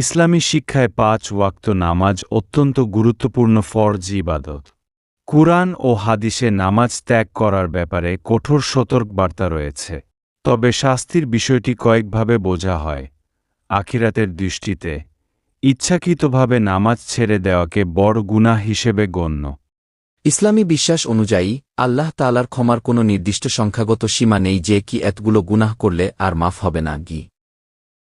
ইসলামী শিক্ষায় ৫ ওয়াক্ত নামাজ অত্যন্ত গুরুত্বপূর্ণ ফরজ ইবাদত। কুরআন ও হাদিসে নামাজ ত্যাগ করার ব্যাপারে কঠোর সতর্কবার্তা রয়েছে। তবে শাস্তির বিষয়টি কয়েকভাবে বোঝা হয়। আখিরাতের দৃষ্টিতে ইচ্ছাকৃতভাবে নামাজ ছেড়ে দেওয়াকে বড় গুনাহ হিসেবে গণ্য। ইসলামী বিশ্বাস অনুযায়ী আল্লাহ তাআলার ক্ষমার কোনো নির্দিষ্ট সংখ্যাগত সীমা নেই যে কি এতগুলো গুনাহ করলে আর মাফ হবে না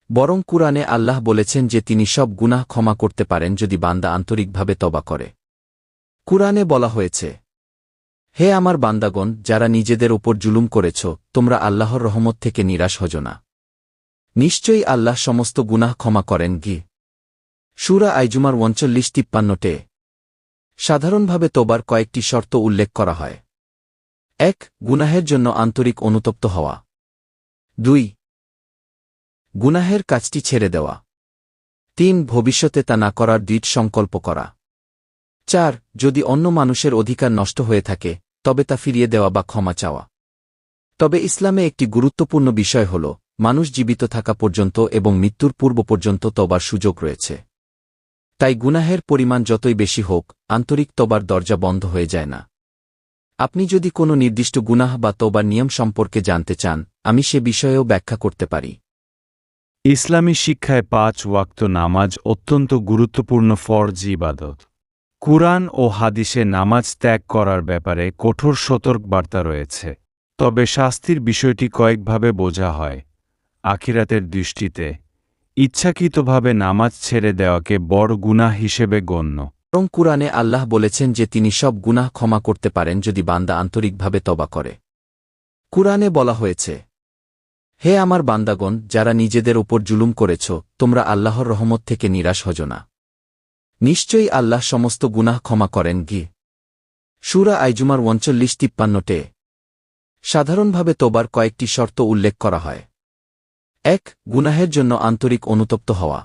বরং কুরআনে আল্লাহ বলেছেন যে তিনি সব গুনাহ ক্ষমা করতে পারেন যদি বান্দা আন্তরিকভাবে তওবা করে। কুরআনে বলা হয়েছে, হে আমার বান্দাগণ, যারা নিজেদের ওপর জুলুম করেছ, তোমরা আল্লাহর রহমত থেকে নিরাশ হজো না। নিশ্চয়ই আল্লাহ সমস্ত গুনাহ ক্ষমা করেন। সূরা আইজুমার ৩৯-৫৩ সাধারণভাবে তোবার কয়েকটি শর্ত উল্লেখ করা হয়। ১. গুনাহের জন্য আন্তরিক অনুতপ্ত হওয়া। ২. গুনাহের কাজটি ছেড়ে দেওয়া। ৩. ভবিষ্যতে তা না করার দৃঢ় সংকল্প করা। ৪. যদি অন্য মানুষের অধিকার নষ্ট হয়ে থাকে, তবে তা ফিরিয়ে দেওয়া বা ক্ষমা চাওয়া। তবে ইসলামে একটি গুরুত্বপূর্ণ বিষয় হল, মানুষ জীবিত থাকা পর্যন্ত এবং মৃত্যুর পূর্ব পর্যন্ত তওবার সুযোগ রয়েছে। তাই গুনাহের পরিমাণ যতই বেশি হোক, আন্তরিক তওবার দরজা বন্ধ হয়ে যায় না। আপনি যদি কোনো নির্দিষ্ট গুনাহ বা তওবার নিয়ম সম্পর্কে জানতে চান, আমি সে বিষয়েও ব্যাখ্যা করতে পারি। ইসলামী শিক্ষায় ৫ ওয়াক্ত নামাজ অত্যন্ত গুরুত্বপূর্ণ ফরজ ইবাদত। কুরআন ও হাদিসে নামাজ ত্যাগ করার ব্যাপারে কঠোর সতর্কবার্তা রয়েছে। তবে শাস্তির বিষয়টি কয়েকভাবে বোঝা হয়। আখিরাতের দৃষ্টিতে ইচ্ছাকৃতভাবে নামাজ ছেড়ে দেওয়াকে বড় গুনাহ হিসেবে গণ্য। বরং কুরআনে আল্লাহ বলেছেন যে তিনি সব গুনাহ ক্ষমা করতে পারেন যদি বান্দা আন্তরিকভাবে তওবা করে। কুরআনে বলা হয়েছে, হে আমার বান্দাগণ, যারা নিজেদের ওপর জুলুম করেছ, তোমরা আল্লাহর রহমত থেকে নিরাশ হজো না। নিশ্চয়ই আল্লাহ সমস্ত গুনাহ ক্ষমা করেন। সূরা আইজুমার ৩৯-৫৩ সাধারণভাবে তোবার কয়েকটি শর্ত উল্লেখ করা হয়। ১. গুনাহের জন্য আন্তরিক অনুতপ্ত হওয়া।